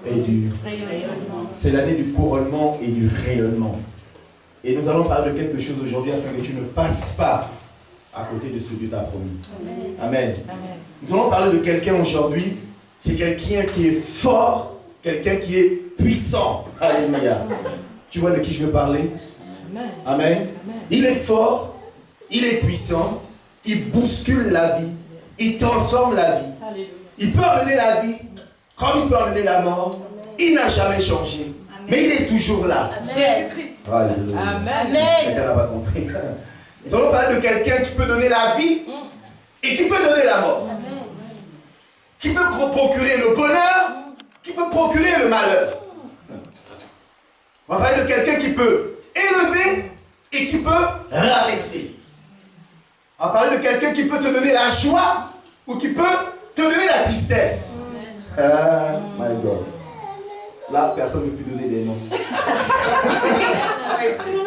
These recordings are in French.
et du... C'est l'année du couronnement et du rayonnement. Et nous allons parler de quelque chose aujourd'hui afin que tu ne passes pas à côté de ce que Dieu t'a promis. Amen. Amen. Nous allons parler de quelqu'un aujourd'hui. C'est quelqu'un qui est fort, quelqu'un qui est puissant. Alléluia. Tu vois de qui je veux parler? Amen. Amen. Il est fort, il est puissant, il bouscule la vie, il transforme la vie. Alléluia. Il peut amener la vie comme il peut amener la mort. Il n'a jamais changé. Amen. Mais il est toujours là. Jésus-Christ. Alléluia. Amen. Quelqu'un n'a pas compris. Nous allons parler de quelqu'un qui peut donner la vie et qui peut donner la mort. Amen. Qui peut procurer le bonheur, qui peut procurer le malheur. On va parler de quelqu'un qui peut élever et qui peut rabaisser. On va parler de quelqu'un qui peut te donner la joie ou qui peut te donner la tristesse. Ah, my God. Là, personne ne peut plus donner des noms.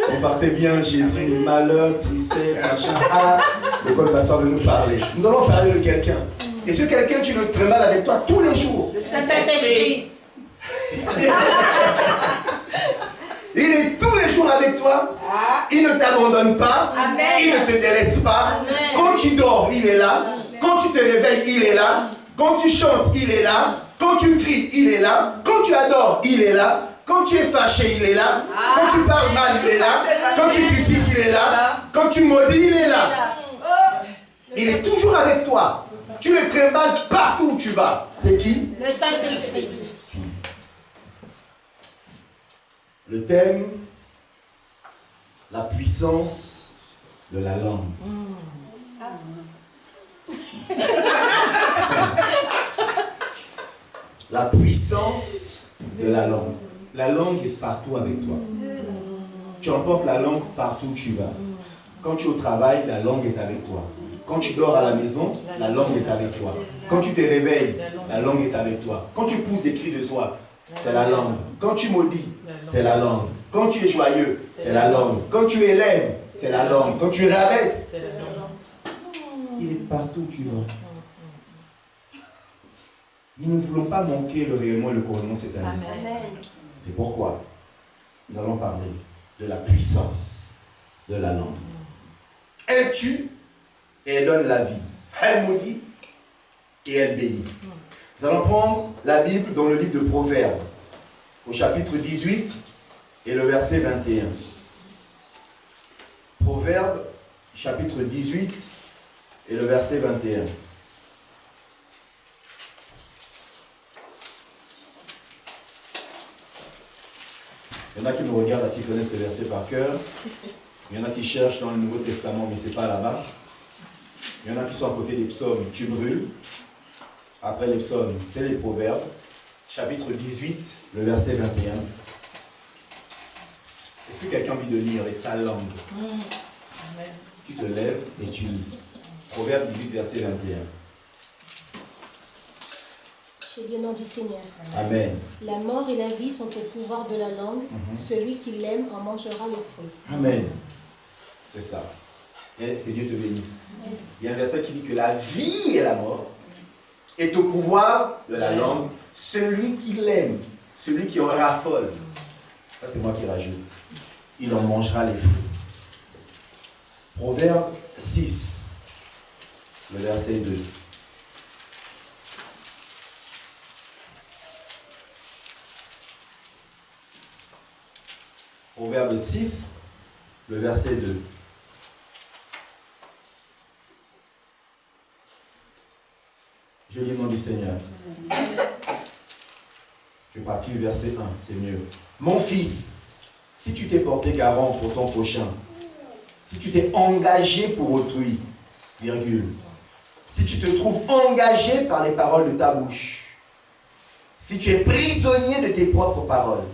Vous partez bien, Jésus, malheur, tristesse, machin. Ah, le code pasteur de nous parler. Nous allons parler de quelqu'un. Et ce quelqu'un, tu le trimballes avec toi tous les jours. Le Saint-Esprit. Il est tous les jours avec toi. Il ne t'abandonne pas. Amen. Il ne te délaisse pas. Amen. Quand tu dors, il est là. Quand tu te réveilles, il est là. Quand tu chantes, il est là. Quand tu cries, il est là. Quand tu adores, il est là. Quand tu es fâché, il est là. Quand tu parles mal, il est là. Quand tu critiques, il est là. Quand tu maudis, il est là. Il est toujours avec toi. Tu le trimbales partout où tu vas. C'est qui? Le Saint-Esprit. Le thème, la puissance de la langue. La puissance de la langue. La langue est partout avec toi. Tu emportes la langue partout où tu vas. Quand tu es au travail, la langue est avec toi. Quand tu dors à la maison, la langue est avec toi. Quand tu te réveilles, la langue est avec toi. Quand tu pousses des cris de joie, c'est la langue. Quand tu maudis, c'est la langue. Quand tu es joyeux, c'est la langue. Quand tu élèves, c'est la langue. Quand tu rabaisses, c'est la langue. Il est partout où tu vas. Nous ne voulons pas manquer le rayonnement et le couronnement cette année. Amen. C'est pourquoi nous allons parler de la puissance de la langue. Elle tue et elle donne la vie. Elle maudit et elle bénit. Nous allons prendre la Bible dans le livre de Proverbes, au chapitre 18 et le verset 21. Proverbes, chapitre 18 et le verset 21. Il y en a qui me regardent là, qui connaissent le verset par cœur. Il y en a qui cherchent dans le Nouveau Testament, mais ce n'est pas là-bas. Il y en a qui sont à côté des psaumes, tu brûles. Après les psaumes, c'est les Proverbes. Chapitre 18, le verset 21. Est-ce que quelqu'un a envie de lire avec sa langue? Amen. Tu te lèves et tu lis. Proverbe 18, verset 21. Le nom du Seigneur. Amen. La mort et la vie sont au pouvoir de la langue. Celui qui l'aime en mangera le fruit. Amen. C'est ça. Et que Dieu te bénisse. Amen. Il y a un verset qui dit que la vie et la mort est au pouvoir de la langue. Celui qui l'aime, celui qui en raffole. Ça c'est moi qui rajoute. Il en mangera les fruits. Proverbe 6, le verset 2. Proverbe 6, le verset 2. Je lis le nom du Seigneur. Je vais partir du verset 1, c'est mieux. Mon fils, si tu t'es porté garant pour ton prochain, si tu t'es engagé pour autrui, virgule, si tu te trouves engagé par les paroles de ta bouche, si tu es prisonnier de tes propres paroles,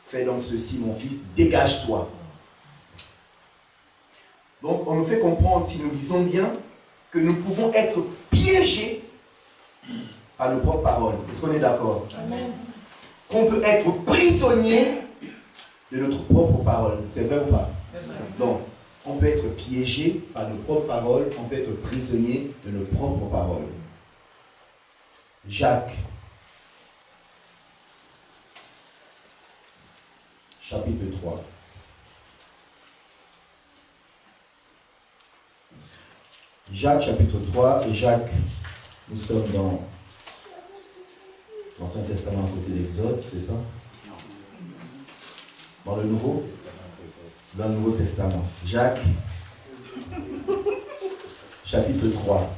fais donc ceci, mon fils, dégage-toi. Donc, on nous fait comprendre, si nous lisons bien, que nous pouvons être piégés par nos propres paroles. Est-ce qu'on est d'accord? Amen. Qu'on peut être prisonnier de notre propre parole. C'est vrai ou pas? Donc, on peut être piégé par nos propres paroles, on peut être prisonnier de nos propres paroles. Jacques, chapitre 3. Jacques, chapitre 3. Et Jacques, nous sommes dans l'Ancien Testament à côté d'Exode, c'est ça? Dans le Nouveau? Dans le Nouveau Testament. Jacques, chapitre 3.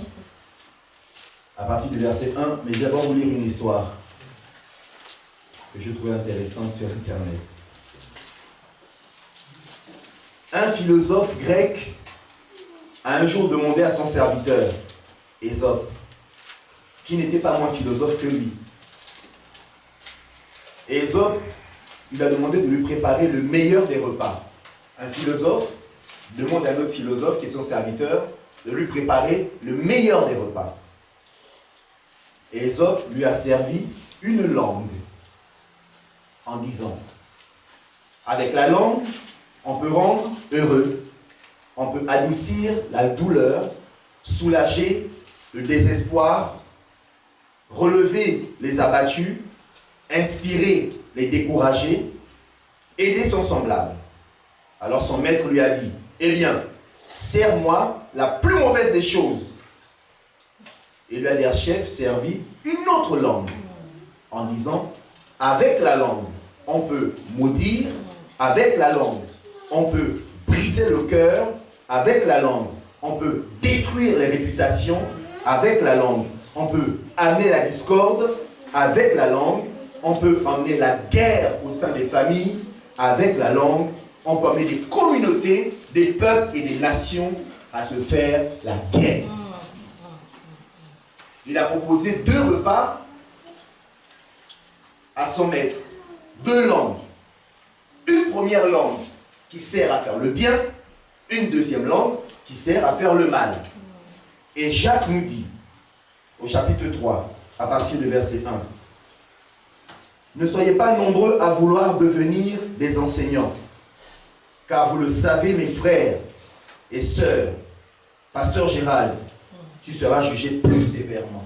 À partir du verset 1, mais je vais d'abord vous lire une histoire que je trouvais intéressante sur Internet. Un philosophe grec a un jour demandé à son serviteur, Ésope, qui n'était pas moins philosophe que lui. Et Ésope, il a demandé de lui préparer le meilleur des repas. Un philosophe demande à un autre philosophe, qui est son serviteur, de lui préparer le meilleur des repas. Et Ésope lui a servi une langue en disant, avec la langue, on peut rendre heureux, on peut adoucir la douleur, soulager le désespoir, relever les abattus, inspirer les découragés, aider son semblable. Alors son maître lui a dit, eh bien, sers-moi la plus mauvaise des choses. Et lui a dit, chef, servi une autre langue, en disant, avec la langue, on peut maudire, avec la langue, on peut briser le cœur, avec la langue, on peut détruire les réputations, avec la langue, on peut amener la discorde, avec la langue, on peut emmener la guerre au sein des familles, avec la langue, on peut amener des communautés, des peuples et des nations à se faire la guerre. Il a proposé 2 repas à son maître. 2 langues. Une première langue qui sert à faire le bien, une deuxième langue qui sert à faire le mal. Et Jacques nous dit, au chapitre 3, à partir du verset 1, ne soyez pas nombreux à vouloir devenir des enseignants, car vous le savez, mes frères et sœurs, pasteur Gérald, tu seras jugé plus sévèrement.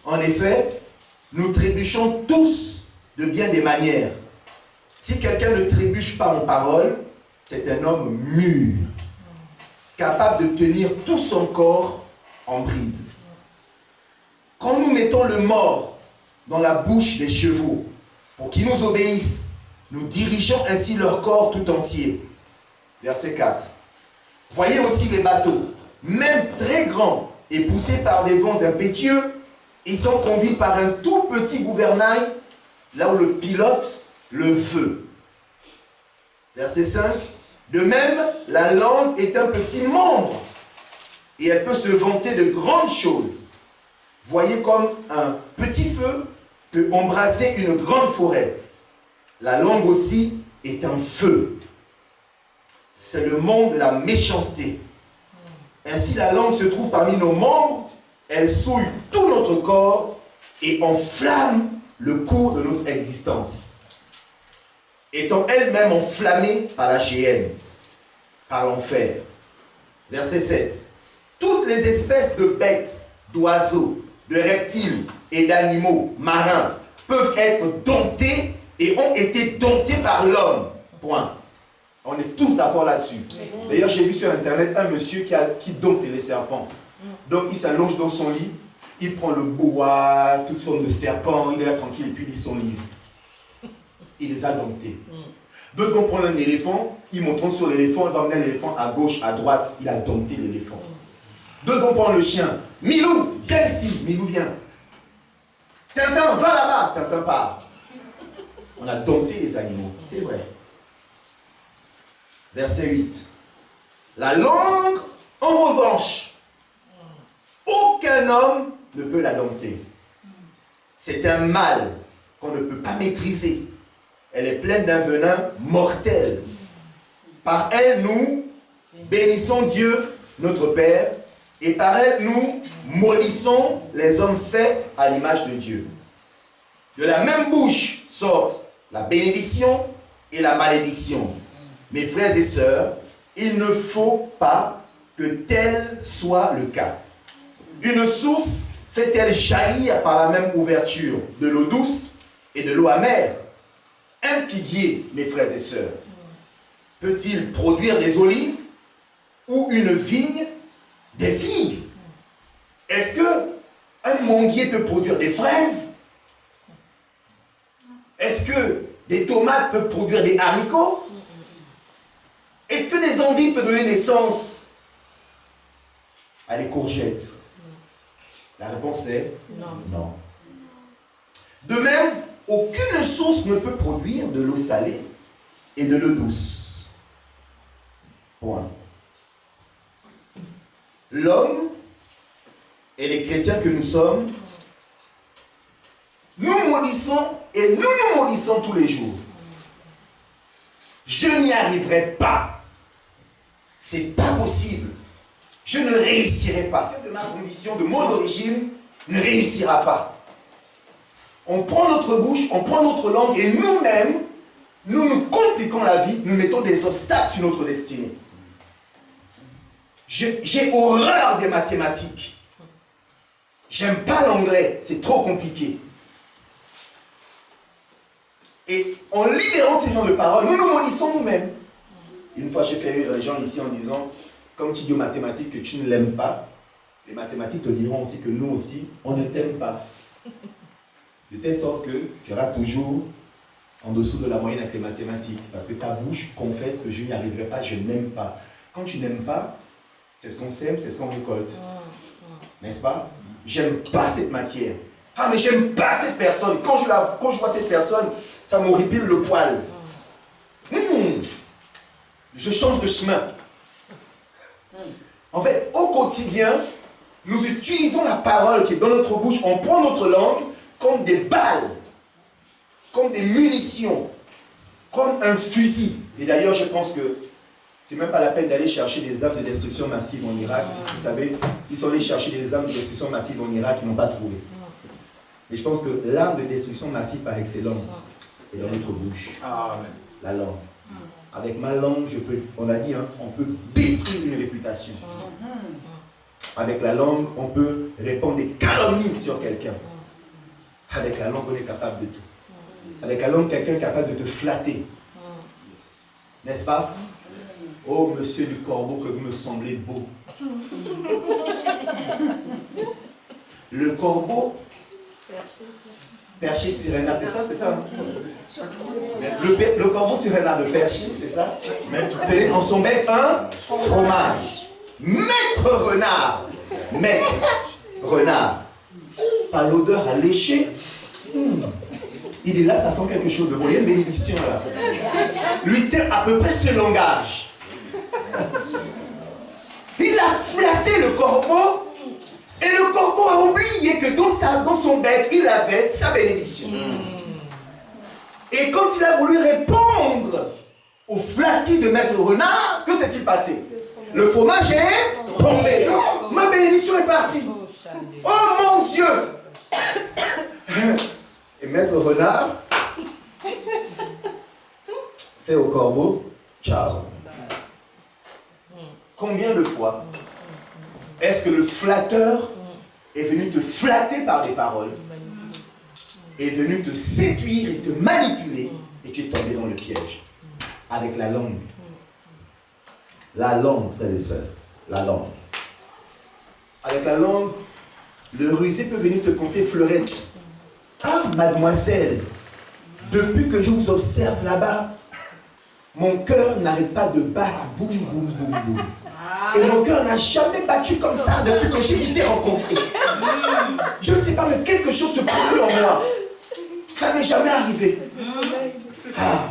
En effet, nous trébuchons tous de bien des manières. Si quelqu'un ne trébuche pas en parole, c'est un homme mûr, capable de tenir tout son corps en bride. Quand nous mettons le mors dans la bouche des chevaux, pour qu'ils nous obéissent, nous dirigeons ainsi leur corps tout entier. Verset 4. Voyez aussi les bateaux, même très grands et poussés par des vents impétueux, ils sont conduits par un tout petit gouvernail, là où le pilote le veut. Verset 5. De même, la langue est un petit membre, et elle peut se vanter de grandes choses. Voyez comme un petit feu peut embraser une grande forêt. La langue aussi est un feu. C'est le monde de la méchanceté. Ainsi, la langue se trouve parmi nos membres, elle souille tout notre corps et enflamme le cours de notre existence. Étant elle-même enflammée par la géhenne, par l'enfer. Verset 7. Toutes les espèces de bêtes, d'oiseaux, de reptiles et d'animaux marins peuvent être domptés et ont été domptés par l'homme. Point. On est tous d'accord là-dessus. D'ailleurs, j'ai vu sur Internet un monsieur qui dompte les serpents. Donc, il s'allonge dans son lit, il prend le boa, toute forme de serpent, il est là tranquille et puis il lit son livre. Il les a domptés. D'autres vont prendre un éléphant, ils monteront sur l'éléphant, il va emmener l'éléphant à gauche, à droite, il a dompté l'éléphant. D'autres vont prendre le chien. Milou, viens ici, Milou vient. Tintin, va là-bas, Tintin part. On a dompté les animaux, c'est vrai. Verset 8. La langue, en revanche, aucun homme ne peut la dompter. C'est un mal qu'on ne peut pas maîtriser. Elle est pleine d'un venin mortel. Par elle, nous bénissons Dieu, notre Père, et par elle, nous maudissons les hommes faits à l'image de Dieu. De la même bouche sortent la bénédiction et la malédiction. Mes frères et sœurs, il ne faut pas que tel soit le cas. Une source fait-elle jaillir par la même ouverture de l'eau douce? et de l'eau amère, un figuier, mes frères et sœurs, peut-il produire des olives ou une vigne des figues? Est-ce que un manguier peut produire des fraises? Est-ce que des tomates peuvent produire des haricots? Est-ce que des endives peuvent donner naissance à des courgettes? La réponse est non. De même, aucune source ne peut produire de l'eau salée et de l'eau douce. Point. L'homme et les chrétiens que nous sommes, nous maudissons et nous nous maudissons tous les jours. Je n'y arriverai pas. C'est pas possible. Je ne réussirai pas. De ma condition, de mon origine, ne réussira pas. On prend notre bouche, on prend notre langue et nous-mêmes, nous nous compliquons la vie, nous mettons des obstacles sur notre destinée. J'ai horreur des mathématiques. J'aime pas l'anglais, c'est trop compliqué. Et en libérant ces gens de parole, nous nous maudissons nous-mêmes. Une fois, j'ai fait rire les gens ici en disant, comme tu dis aux mathématiques que tu ne l'aimes pas, les mathématiques te diront aussi que nous aussi, on ne t'aime pas. De telle sorte que tu auras toujours en dessous de la moyenne avec les mathématiques. Parce que ta bouche confesse que je n'y arriverai pas, je n'aime pas. Quand tu n'aimes pas, c'est ce qu'on sème, c'est ce qu'on récolte. N'est-ce pas? J'aime pas cette matière. Ah, mais j'aime pas cette personne. Quand je vois cette personne, ça m'horripile le poil. Je change de chemin. En fait, au quotidien, nous utilisons la parole qui est dans notre bouche. On prend notre langue comme des balles, comme des munitions, comme un fusil. Et d'ailleurs, je pense que c'est même pas la peine d'aller chercher des armes de destruction massive en Irak. Vous savez, ils sont allés chercher des armes de destruction massive en Irak, ils n'ont pas trouvé. Et je pense que l'arme de destruction massive par excellence est dans notre bouche. Amen. La langue. Avec ma langue, on a dit, hein, on peut détruire une réputation. Avec la langue, on peut répandre des calomnies sur quelqu'un. Avec la langue, on est capable de tout. Avec la langue, quelqu'un est capable de te flatter. N'est-ce pas? Oh, monsieur du corbeau, que vous me semblez beau. Le corbeau, perché sur un arbre, c'est ça? Le corbeau sur un arbre perché, c'est ça? Tenez en son bec un fromage. Maître renard. Maître renard. Par l'odeur alléchée. Il est là, ça sent quelque chose de bon. Il y a une bénédiction là. Lui tient à peu près ce langage. Il a flatté le corbeau. Et le corbeau a oublié que dans son bec, il avait sa bénédiction. Et quand il a voulu répondre au flattis de Maître Renard, que s'est-il passé? Le fromage est tombé. Oh, ma bénédiction est partie. Oh mon Dieu! Et Maître Renard fait au corbeau, ciao. Combien de fois est-ce que le flatteur est venu te flatter par des paroles, est venu te séduire et te manipuler, et tu es tombé dans le piège avec la langue? La langue, frères et sœurs, la langue. Avec la langue, le rusé peut venir te conter fleurette. Ah, mademoiselle, depuis que je vous observe là-bas, mon cœur n'arrête pas de battre, boum, boum, boum, boum. Et mon cœur n'a jamais battu comme ça depuis que je vous ai rencontré. Je ne sais pas, mais quelque chose se produit en moi. Ça n'est jamais arrivé. Ah.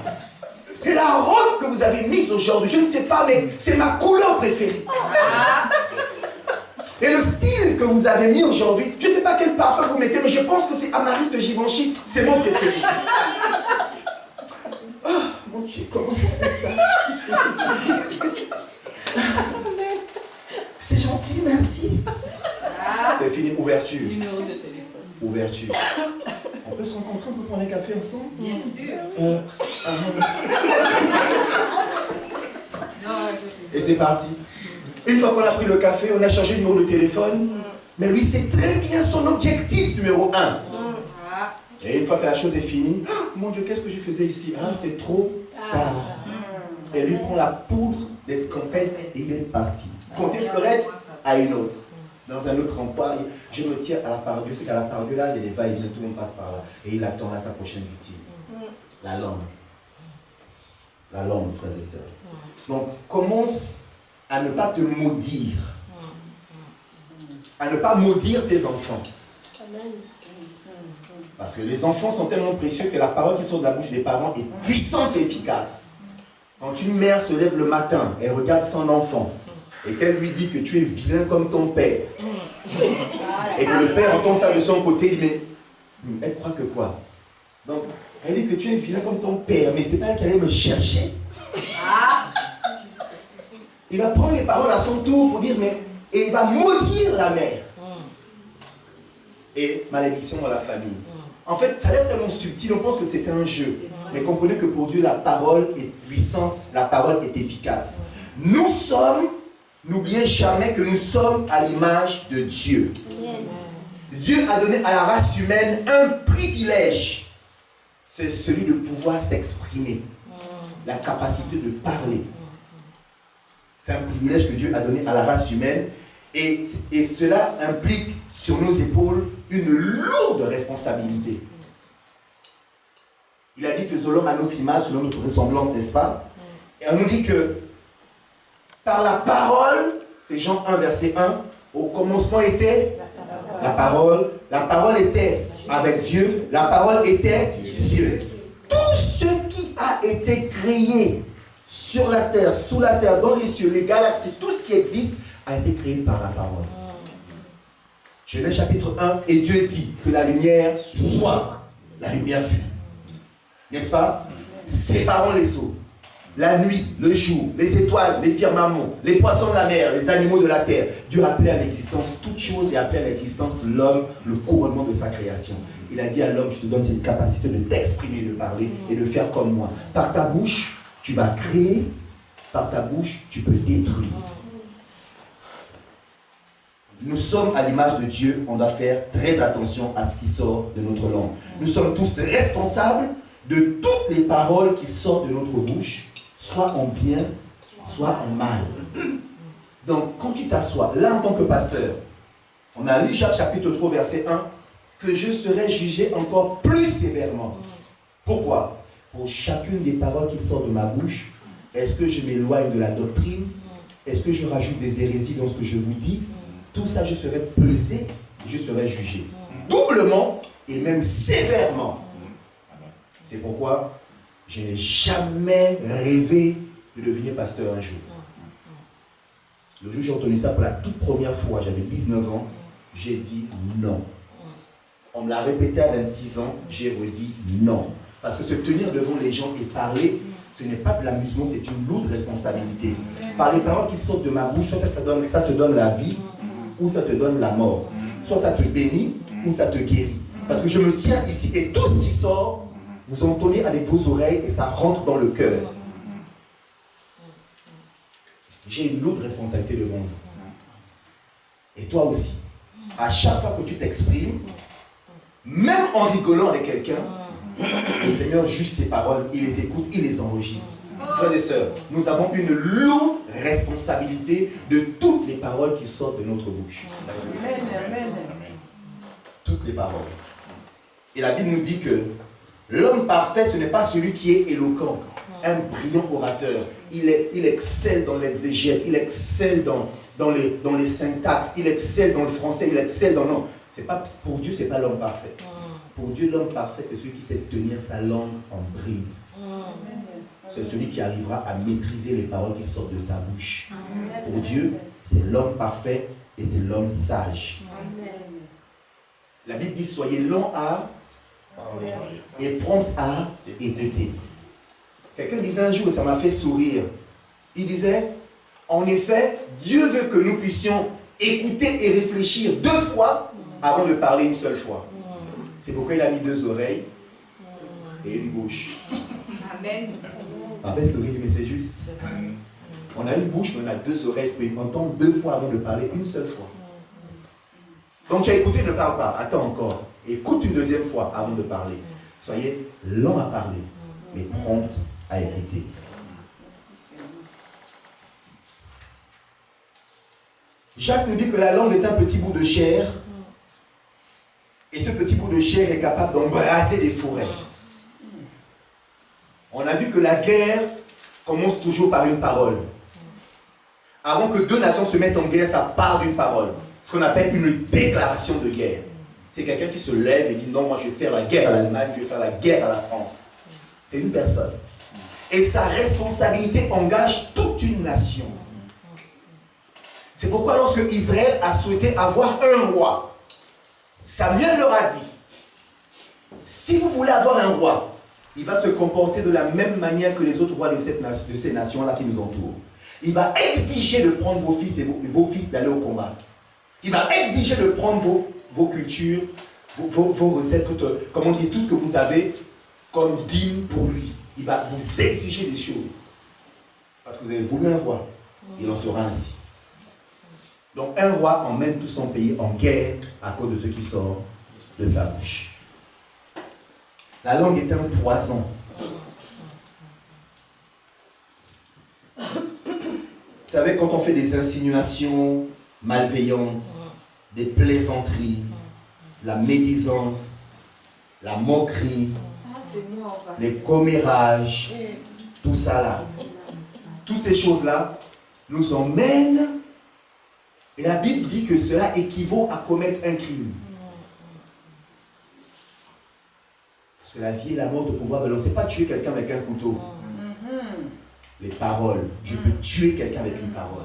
Et la robe que vous avez mise aujourd'hui, je ne sais pas, mais c'est ma couleur préférée. Et le style que vous avez mis aujourd'hui, je ne sais pas quel parfum vous mettez, mais je pense que c'est Amaris de Givenchy, c'est mon préféré. Ah, mon Dieu, comment c'est ça? C'est gentil, merci. C'est fini, ouverture. Numéro de téléphone. Ouverture. On peut se rencontrer, on peut prendre un café ensemble? Bien sûr. Et c'est parti. Une fois qu'on a pris le café, on a changé de numéro de téléphone. Mais lui, c'est très bien son objectif numéro 1. Et une fois que la chose est finie, oh, mon Dieu, qu'est-ce que je faisais ici? Ah, c'est trop tard. Et lui prend la poudre d'escampette et il est parti. Comptez fleurette à une autre. Dans un autre rempart, je me tiens à la part Dieu. C'est qu'à la part Dieu, là, il y a des va-et-vient, tout le monde passe par là. Et il attend là sa prochaine victime. La langue. La langue, frères et sœurs. Donc, commence à ne pas te maudire. À ne pas maudire tes enfants. Parce que les enfants sont tellement précieux que la parole qui sort de la bouche des parents est puissante et efficace. Quand une mère se lève le matin et regarde son enfant et qu'elle lui dit que tu es vilain comme ton père et que le père entend ça de son côté, il dit mais elle croit que quoi? Donc elle dit que tu es vilain comme ton père, mais c'est pas elle qui allait me chercher. Il va prendre les paroles à son tour pour dire mais, et il va maudire la mère. Et malédiction dans la famille. En fait, ça a l'air tellement subtil, on pense que c'est un jeu. Mais comprenez que pour Dieu, la parole est puissante, la parole est efficace. Nous sommes, n'oubliez jamais que nous sommes à l'image de Dieu. Dieu a donné à la race humaine un privilège. C'est celui de pouvoir s'exprimer. La capacité de parler. C'est un privilège que Dieu a donné à la race humaine. Et cela implique sur nos épaules une lourde responsabilité. Il a dit faisons l'homme à notre image, selon notre ressemblance, n'est-ce pas? Et on nous dit que par la parole, c'est Jean 1, verset 1, au commencement était la parole. La parole était avec Dieu. La parole était Dieu. Tout ce qui a été créé sur la terre, sous la terre, dans les cieux, les galaxies, tout ce qui existe a été créé par la parole. Genèse chapitre 1, et Dieu dit que la lumière soit. La lumière fut. N'est-ce pas? Séparons les eaux, la nuit, le jour, les étoiles, les firmaments, les poissons de la mer, les animaux de la terre. Dieu a appelé à l'existence toutes choses et a appelé à l'existence de l'homme le couronnement de sa création. Il a dit à l'homme, je te donne cette capacité de t'exprimer, de parler et de faire comme moi. Par ta bouche, tu vas créer, par ta bouche, tu peux détruire. Nous sommes à l'image de Dieu, on doit faire très attention à ce qui sort de notre langue. Nous sommes tous responsables de toutes les paroles qui sortent de notre bouche, soit en bien, soit en mal. Donc, quand tu t'assois, là en tant que pasteur, on a lu Jacques chapitre 3, verset 1, que je serai jugé encore plus sévèrement. Pourquoi? Pour chacune des paroles qui sortent de ma bouche, est-ce que je m'éloigne de la doctrine? Est-ce que je rajoute des hérésies dans ce que je vous dis? Tout ça, je serai pesé, je serai jugé. Doublement et même sévèrement. C'est pourquoi je n'ai jamais rêvé de devenir pasteur un jour. Le jour où j'ai entendu ça pour la toute première fois, j'avais 19 ans, j'ai dit non. On me l'a répété à 26 ans, j'ai redit non. Parce que se tenir devant les gens et parler, ce n'est pas de l'amusement, c'est une lourde responsabilité. Par les paroles qui sortent de ma bouche, soit ça te donne la vie, ou ça te donne la mort. Soit ça te bénit, ou ça te guérit. Parce que je me tiens ici et tout ce qui sort, vous entendez avec vos oreilles et ça rentre dans le cœur. J'ai une lourde responsabilité devant vous. Et toi aussi. À chaque fois que tu t'exprimes, même en rigolant avec quelqu'un, le Seigneur juge ses paroles, il les écoute, il les enregistre. Frères et sœurs, nous avons une lourde responsabilité de toutes les paroles qui sortent de notre bouche. Amen. Toutes les paroles. Et la Bible nous dit que l'homme parfait, ce n'est pas celui qui est éloquent, un brillant orateur. Il excelle dans l'exégète, il excelle dans les syntaxes, il excelle dans le français, il excelle dans... Non, pour Dieu, ce n'est pas l'homme parfait. Pour Dieu, l'homme parfait, c'est celui qui sait tenir sa langue en bride. C'est celui qui arrivera à maîtriser les paroles qui sortent de sa bouche. Pour Dieu, c'est l'homme parfait et c'est l'homme sage. La Bible dit, soyez lents à et prompt à écouter. Quelqu'un disait un jour, et ça m'a fait sourire, il disait, en effet, Dieu veut que nous puissions écouter et réfléchir 2 fois avant de parler une seule fois. C'est pourquoi il a mis 2 oreilles et une bouche. Amen. Ça fait sourire, mais c'est juste. On a une bouche, mais on a 2 oreilles, et on entend 2 fois avant de parler une seule fois. Donc tu as écouté, ne parle pas, attends encore. Écoute une deuxième fois avant de parler. Soyez lent à parler, mais prompt à écouter. Jacques nous dit que la langue est un petit bout de chair. Et ce petit bout de chair est capable d'embraser des forêts. On a vu que la guerre commence toujours par une parole. Avant que deux nations se mettent en guerre, ça part d'une parole. Ce qu'on appelle une déclaration de guerre. C'est quelqu'un qui se lève et dit non, moi je vais faire la guerre à l'Allemagne, je vais faire la guerre à la France. C'est une personne. Et sa responsabilité engage toute une nation. C'est pourquoi lorsque Israël a souhaité avoir un roi, Samuel leur a dit, si vous voulez avoir un roi, il va se comporter de la même manière que les autres rois de ces nations-là qui nous entourent. Il va exiger de prendre vos fils et vos fils d'aller au combat. Il va exiger de prendre vos cultures, vos recettes, comme on dit, tout ce que vous avez comme dîme pour lui. Il va vous exiger des choses. Parce que vous avez voulu un roi. Il en sera ainsi. Donc un roi emmène tout son pays en guerre à cause de ce qui sort de sa bouche. La langue est un poison. Vous savez, quand on fait des insinuations malveillantes, des plaisanteries, la médisance, la moquerie, les commérages, tout ça là, toutes ces choses-là nous emmènent. Et la Bible dit que cela équivaut à commettre un crime. Parce que la vie et la mort au pouvoir de l'homme, c'est pas tuer quelqu'un avec un couteau. Les paroles. Je peux tuer quelqu'un avec une parole.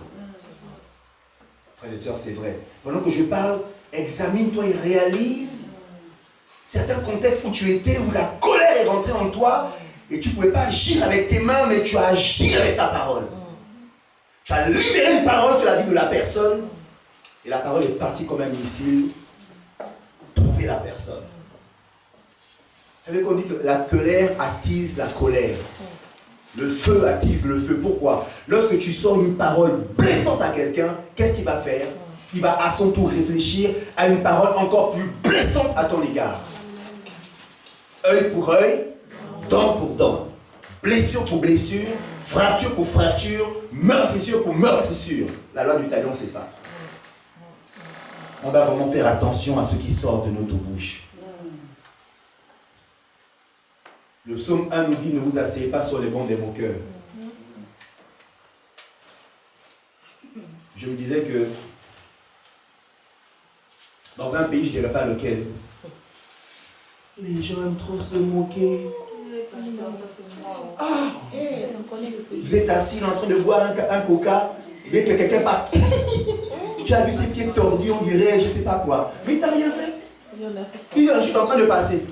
Frères et sœurs, c'est vrai. Pendant que je parle, examine-toi et réalise certains contextes où tu étais, où la colère est rentrée en toi et tu ne pouvais pas agir avec tes mains, mais tu as agi avec ta parole. Tu as libéré une parole sur la vie de la personne et la parole est partie comme un missile, trouver la personne. Vous savez qu'on dit que la colère attise la colère. Le feu attise le feu. Pourquoi? Lorsque tu sors une parole blessante à quelqu'un, qu'est-ce qu'il va faire? Il va à son tour réfléchir à une parole encore plus blessante à ton égard. Œil pour œil, dent pour dent. Blessure pour blessure, fracture pour fracture, meurtrissure pour meurtrissure. La loi du talion, c'est ça. On va vraiment faire attention à ce qui sort de notre bouche. Le psaume 1 nous dit, ne vous asseyez pas sur les bancs des moqueurs. Je me disais que dans un pays, je ne dirais pas lequel, les gens aiment trop se moquer. Ah, vous êtes assis en train de boire un coca, dès que quelqu'un passe, tu as vu ses pieds tordus, on dirait, je ne sais pas quoi. Mais tu n'as rien fait. Il est juste en train de passer.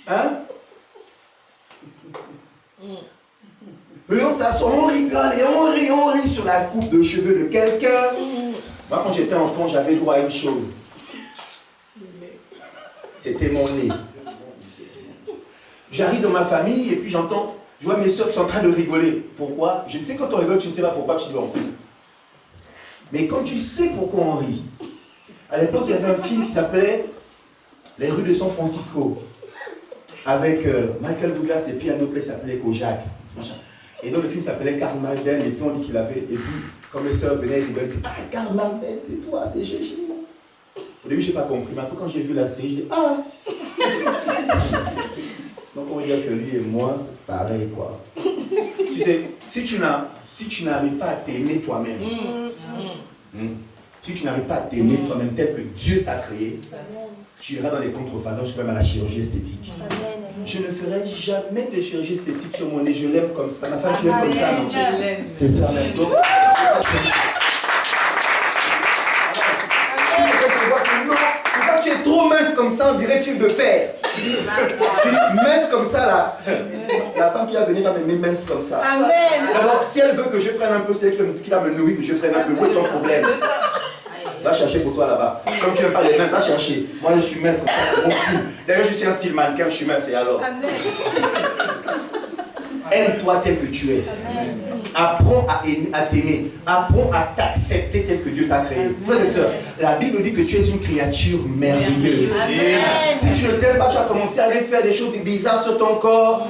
Hein? Et on s'assoit, on rigole et on rit sur la coupe de cheveux de quelqu'un. Moi, quand j'étais enfant, j'avais droit à une chose. C'était mon nez. J'arrive dans ma famille et puis j'entends, je vois mes soeurs qui sont en train de rigoler. Pourquoi? Je ne sais quand on rigole, tu ne sais pas pourquoi, tu dis bon. Mais quand tu sais pourquoi on rit, à l'époque, il y avait un film qui s'appelait Les rues de San Francisco, avec Michael Douglas et puis un autre qui s'appelait Kojak. Et donc le film s'appelait Karl Malden et puis on dit qu'il avait, et puis comme les soeurs venaient, ils rigolaient, ah Karl Malden, c'est toi, c'est Gégé. Au début, je n'ai pas compris, mais après quand j'ai vu la série, je dis ah. Donc on va dire que lui et moi, c'est pareil quoi. Tu sais, si tu n'arrives pas à t'aimer toi-même, si tu n'arrives pas à t'aimer toi-même tel que Dieu t'a créé, tu iras dans les contrefaçons, même à la chirurgie esthétique. Je ne ferai jamais de chirurgie esthétique sur mon nez, je l'aime comme ça. Ma femme, tu l'aimes comme ça, non? C'est ça même. Donc, pourquoi tu es trop mince comme ça, on dirait fil de fer. Tu dis mince comme ça là. La femme qui va venir va me mettre mince comme ça. Amen. Alors, si elle veut que je prenne un peu, c'est elle qui va me nourrir, que je prenne un peu. Où est ton problème? Va chercher pour toi là-bas. Comme tu n'aimes pas les mains, va chercher. Moi je suis mince comme ça, c'est mon style. D'ailleurs, je suis un style mannequin, je suis mince et alors. Aime-toi tel que tu es. apprends à t'aimer, apprends à t'accepter tel que Dieu t'a créé. Frères et sœurs, la Bible dit que tu es une créature merveilleuse. Et si tu ne t'aimes pas, tu vas commencer à aller faire des choses bizarres sur ton corps.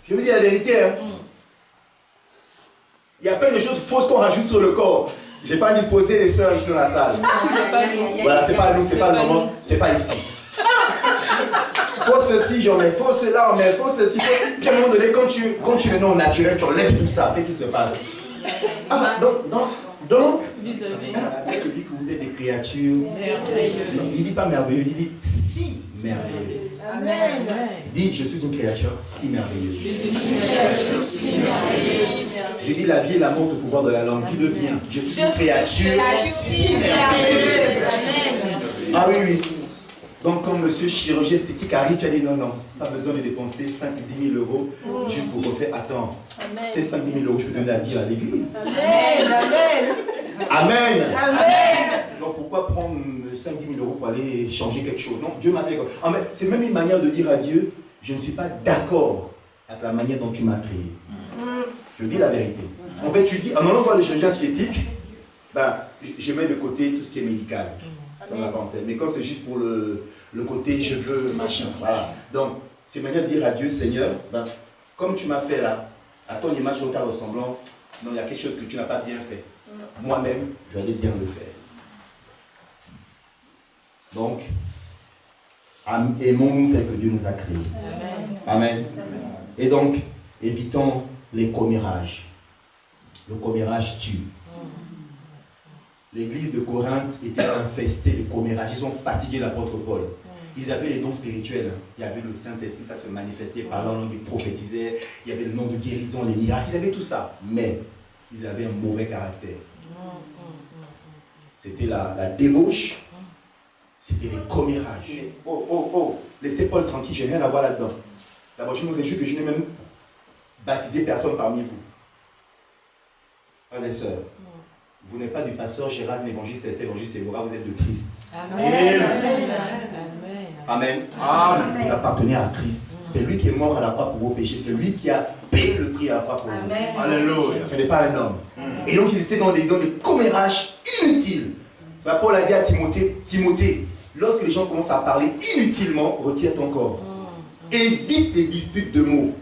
Je vous dis la vérité. Hein. Il y a plein de choses fausses qu'on rajoute sur le corps. Je n'ai pas disposé les sœurs ici dans la salle. Voilà, c'est pas nous, c'est pas le moment, c'est pas ici. Faut ceci, j'en mets, faut cela, on met, faut ceci. Puis à un moment donné, quand tu es non naturel, tu enlèves tout ça. Qu'est-ce qui se passe? Ah, donc, la Bible dit que vous êtes des créatures merveilleuses. Non, il ne dit pas merveilleux, il dit si merveilleuse. Amen. Dis, je suis une créature si merveilleuse. Je dis la vie et la mort au pouvoir de la langue. Dis-le bien. Je suis une créature si merveilleuse. Ah oui, oui. Donc, comme monsieur chirurgien esthétique arrive, tu as dit non, pas besoin de dépenser 5-10 000 euros juste pour refaire. Attends, ces 5-10 000 euros, je peux donner à dire à l'église. Amen. Donc, pourquoi prendre 5-10 000 euros pour aller changer quelque chose? Non, Dieu m'a fait. C'est même une manière de dire à Dieu, je ne suis pas d'accord avec la manière dont tu m'as créé. Je dis la vérité. En fait, tu dis, en allant voir le chirurgien esthétique, je mets de côté tout ce qui est médical. Mais quand c'est juste pour le côté cheveux, machin, voilà. Donc, c'est une manière de dire à Dieu, Seigneur, comme tu m'as fait là, à ton image, à ta ressemblance, non, il y a quelque chose que tu n'as pas bien fait. Moi-même, je vais aller bien le faire. Donc, aimons-nous tel que Dieu nous a créés. Amen. Et donc, évitons les commérages. Le commérage tue. L'église de Corinthe était infestée de commérages. Ils ont fatigué l'apôtre Paul. Ils avaient les dons spirituels. Il y avait le Saint-Esprit, ça se manifestait par la langue, ils prophétisaient. Il y avait le nom de guérison, les miracles. Ils avaient tout ça. Mais ils avaient un mauvais caractère. C'était la débauche. C'était les commérages. Laissez Paul tranquille, je n'ai rien à voir là-dedans. D'abord, je me réjouis que je n'ai même baptisé personne parmi vous. Frères et sœurs, vous n'êtes pas du pasteur Gérard, l'évangile César, l'évangile Thévora, vous êtes de Christ. Amen. Amen. Amen. Vous appartenez à Christ. C'est lui qui est mort à la croix pour vos péchés. C'est lui qui a payé le prix à la croix pour vous. Alléluia. Ce n'est pas un homme. Et donc ils étaient dans des commérages inutiles. Paul a dit à Timothée, lorsque les gens commencent à parler inutilement, retire ton corps. Évite les disputes de mots.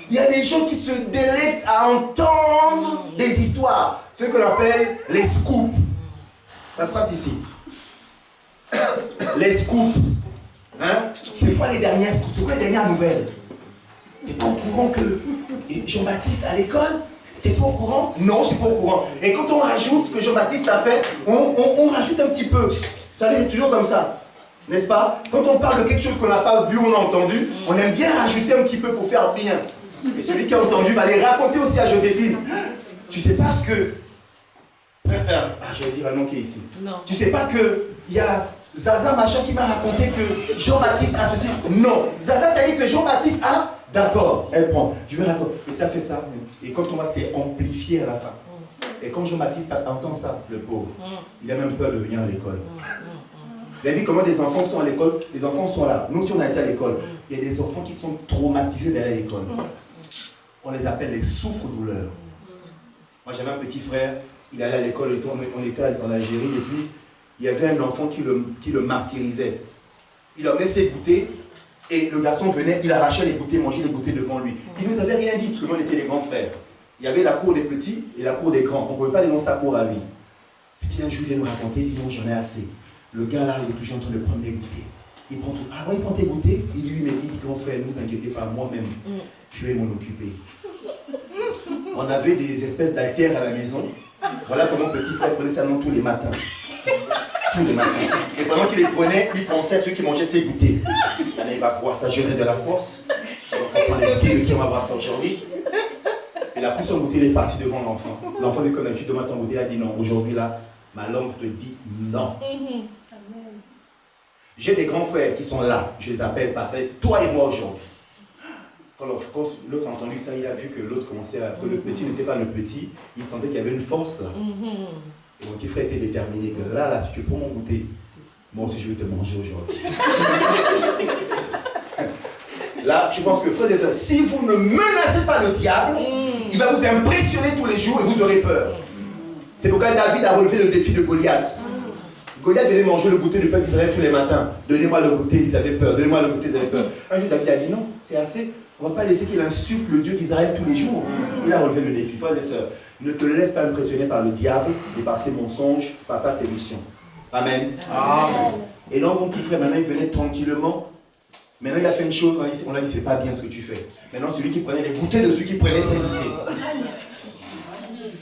Il y a des gens qui se délectent à entendre des histoires. Ce qu'on appelle les scoops. Ça se passe ici. Les scoops. Hein? C'est quoi les dernières scoops? C'est quoi les dernières nouvelles? Tu n'es pas au courant que Jean-Baptiste à l'école? Tu n'es pas au courant? Non, je ne suis pas au courant. Et quand on rajoute ce que Jean-Baptiste a fait, on rajoute un petit peu. Vous savez, c'est toujours comme ça. N'est-ce pas? Quand on parle de quelque chose qu'on n'a pas vu ou on a entendu, on aime bien rajouter un petit peu pour faire bien. Et celui qui a entendu va aller raconter aussi à Joséphine. Tu sais pas ce que... je vais dire un nom qui est ici. Non. Tu sais pas que il y a Zaza machin qui m'a raconté que Jean-Baptiste a ceci. Non. Zaza t'a dit que Jean-Baptiste a... D'accord, elle prend. Je vais raconter. Et ça fait ça. Et quand on va, c'est amplifié à la fin. Et quand Jean-Baptiste entend ça, le pauvre, il a même peur de venir à l'école. Vous avez vu comment des enfants sont à l'école? Les enfants sont là. Nous, si on a été à l'école, il y a des enfants qui sont traumatisés d'aller à l'école. On les appelle les souffres-douleurs. Moi, j'avais un petit frère, il allait à l'école, on était en Algérie, et puis il y avait un enfant qui le martyrisait. Il emmenait ses goûters, et le garçon venait, il arrachait les goûters, mangeait les goûters devant lui. Il ne nous avait rien dit, parce que nous, on était les grands frères. Il y avait la cour des petits et la cour des grands. On ne pouvait pas aller dans sa cour à lui. Puis un jour, il vient nous raconter, il dit non, j'en ai assez. Le gars là, il est toujours en train de prendre les goûters. Il prend tout. Ah ouais, il prend tes goûters? Il dit oui, mais il dit grand frère, ne vous inquiétez pas, moi-même, je vais m'en occuper. On avait des espèces d'haltères à la maison. Voilà comment petit frère prenait ça tous les matins. Tous les matins. Et pendant qu'il les prenait, il pensait à ceux qui mangeaient ses goûters. Allez, il va voir ça, gérer de la force. On prend les goûters, qui on va voir ça aujourd'hui. Et la plus son goûter, il est parti devant l'enfant. L'enfant dit comme tu demandes ton goûter, il a dit non, aujourd'hui là, ma langue te dit non. J'ai des grands frères qui sont là, je les appelle par ça, toi et moi aujourd'hui. Quand l'autre a entendu ça, il a vu que l'autre commençait à... que le petit n'était pas le petit, il sentait qu'il y avait une force là. Et mon petit frère était déterminé que là, si tu prends mon goûter, moi aussi je vais te manger aujourd'hui. Là, je pense que frères et sœurs, si vous ne menacez pas le diable, il il va vous impressionner tous les jours et vous aurez peur. C'est pourquoi David a relevé le défi de Goliath. Goliath venait manger le goûter du peuple d'Israël tous les matins. Donnez-moi le goûter, ils avaient peur. Donnez-moi le goûter, ils avaient peur. Un jour, David a dit non, c'est assez. On ne va pas laisser qu'il insulte le Dieu d'Israël tous les jours. Il a relevé le défi. Frères et sœurs, ne te laisse pas impressionner par le diable et par ses mensonges, par sa séduction. Amen. Amen. Et donc, mon petit frère, maintenant, il venait tranquillement. Maintenant, il a fait une chose. On a dit, c'est pas bien ce que tu fais. Maintenant, celui qui prenait les goûters de ceux qui prenaient ses goûters.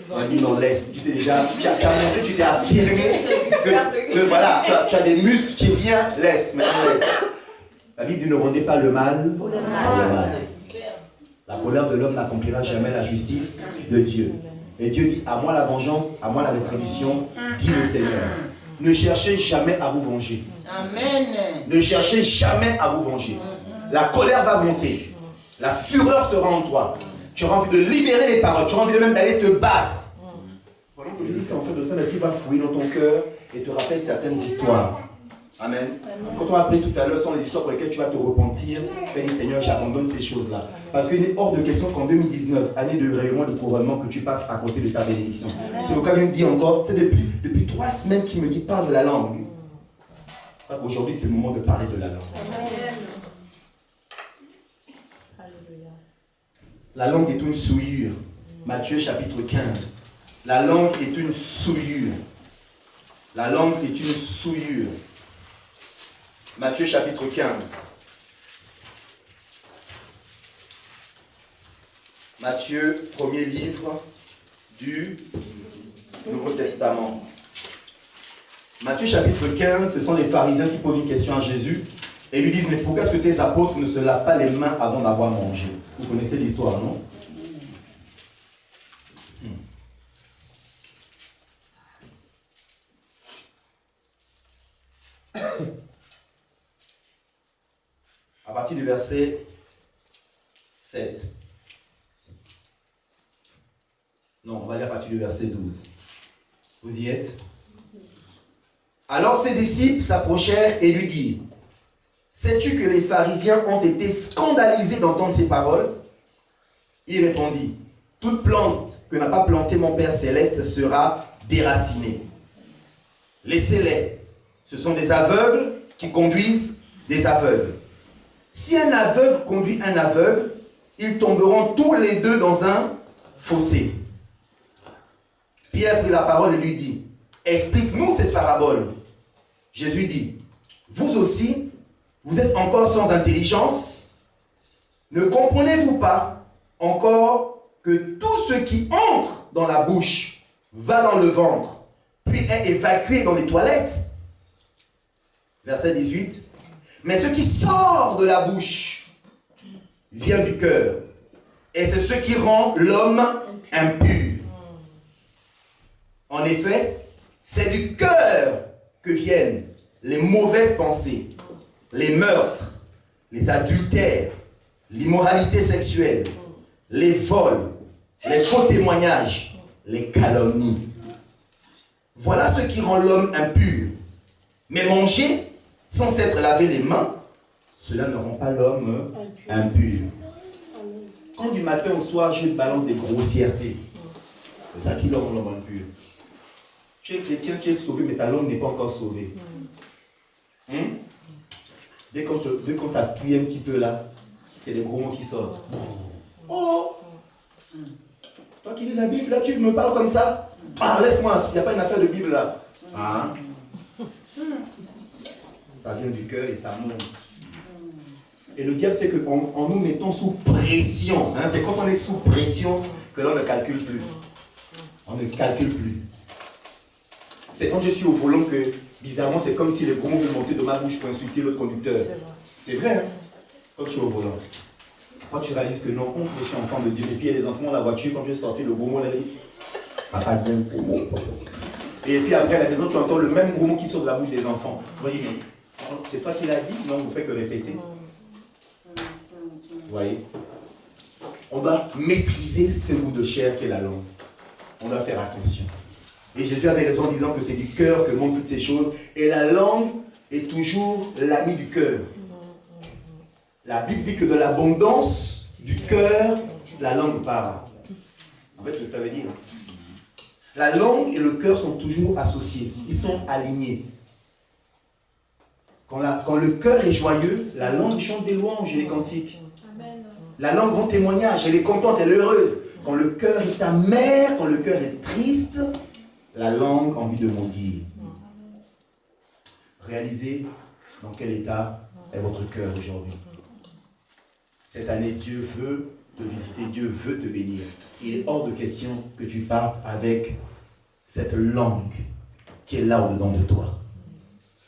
On a dit, non, laisse. Tu t'es déjà, tu as montré, tu t'es affirmé que voilà, tu as des muscles, tu es bien, laisse. Maintenant, laisse. La Bible dit, ne rendez pas le mal pour le mal. La colère de l'homme n'accomplira jamais la justice de Dieu. Et Dieu dit, à moi la vengeance, à moi la rétribution, dit le Seigneur. Ne cherchez jamais à vous venger. Amen. Ne cherchez jamais à vous venger. La colère va monter. La fureur sera en toi. Tu auras envie de libérer les paroles. Tu auras envie même d'aller te battre. Pendant que je dis ça, en fait, le Saint-Esprit va fouiller dans ton cœur et te rappeler certaines histoires. Amen. Quand on a appris tout à l'heure, ce sont les histoires pour lesquelles tu vas te repentir. Fais dire, Seigneur, j'abandonne ces choses-là. Parce qu'il est hors de question qu'en 2019, année de rayonnement, de couronnement, que tu passes à côté de ta bénédiction. C'est pourquoi il me dit encore, c'est depuis 3 semaines qu'il me dit, parle de la langue. Aujourd'hui, c'est le moment de parler de la langue. La langue est une souillure. Matthieu chapitre 15. La langue est une souillure. La langue est une souillure. Matthieu chapitre 15. Matthieu, premier livre du Nouveau Testament. Matthieu chapitre 15, ce sont les pharisiens qui posent une question à Jésus et lui disent, mais pourquoi est-ce que tes apôtres ne se lavent pas les mains avant d'avoir mangé? Vous connaissez l'histoire, non? À partir du verset 7. Non, on va lire à partir du verset 12. Vous y êtes? Alors ses disciples s'approchèrent et lui dirent, sais-tu que les pharisiens ont été scandalisés d'entendre ces paroles? Il répondit, toute plante que n'a pas plantée mon Père Céleste sera déracinée. Laissez-les. Ce sont des aveugles qui conduisent des aveugles. Si un aveugle conduit un aveugle, ils tomberont tous les deux dans un fossé. Pierre prit la parole et lui dit, explique-nous cette parabole. Jésus dit, vous aussi, vous êtes encore sans intelligence? Ne comprenez-vous pas encore que tout ce qui entre dans la bouche va dans le ventre, puis est évacué dans les toilettes? Verset 18. Mais ce qui sort de la bouche vient du cœur, et c'est ce qui rend l'homme impur. En effet, c'est du cœur que viennent les mauvaises pensées, les meurtres, les adultères, l'immoralité sexuelle, les vols, les faux témoignages, les calomnies. Voilà ce qui rend l'homme impur. Mais manger sans s'être lavé les mains, cela ne rend pas l'homme impur. Quand du matin au soir, je balance des grossièretés, c'est ça qui rend l'homme impur. Tu es chrétien, tu es sauvé, mais ta langue n'est pas encore sauvée. Dès qu'on t'appuie un petit peu là, c'est les gros mots qui sortent. Oh! Toi qui lis la Bible, là, tu me parles comme ça? Ah, laisse-moi, il n'y a pas une affaire de Bible là. Ah. Ça vient du cœur et ça monte. Et le diable, c'est qu'en nous mettant sous pression, c'est quand on est sous pression que l'on ne calcule plus. On ne calcule plus. C'est quand je suis au volant que, bizarrement, c'est comme si les gros mots veulent monter de ma bouche pour insulter l'autre conducteur. C'est vrai, hein? Quand je suis au volant. Quand tu réalises que non, je suis enfant de Dieu. Et puis il y a les enfants dans la voiture, quand je vais sortir le gros mot, là, il dit, papa dit un gros mot. Et puis après à la maison, tu entends le même gros mot qui sort de la bouche des enfants. Vous voyez, mais c'est toi qui l'as dit? Non, vous ne faites que répéter. Vous voyez? On doit maîtriser ce bout de chair qu'est la langue. On doit faire attention. Et Jésus avait raison en disant que c'est du cœur que montent toutes ces choses. Et la langue est toujours l'ami du cœur. La Bible dit que de l'abondance du cœur, la langue parle. En fait, ce que ça veut dire. La langue et le cœur sont toujours associés. Ils sont alignés. Quand le cœur est joyeux, la langue chante des louanges et des cantiques. Amen. La langue rend témoignage, elle est contente, elle est heureuse. Quand le cœur est amer, quand le cœur est triste, la langue a envie de maudire. Réalisez dans quel état est votre cœur aujourd'hui. Cette année, Dieu veut te visiter, Dieu veut te bénir. Il est hors de question que tu partes avec cette langue qui est là au-dedans de toi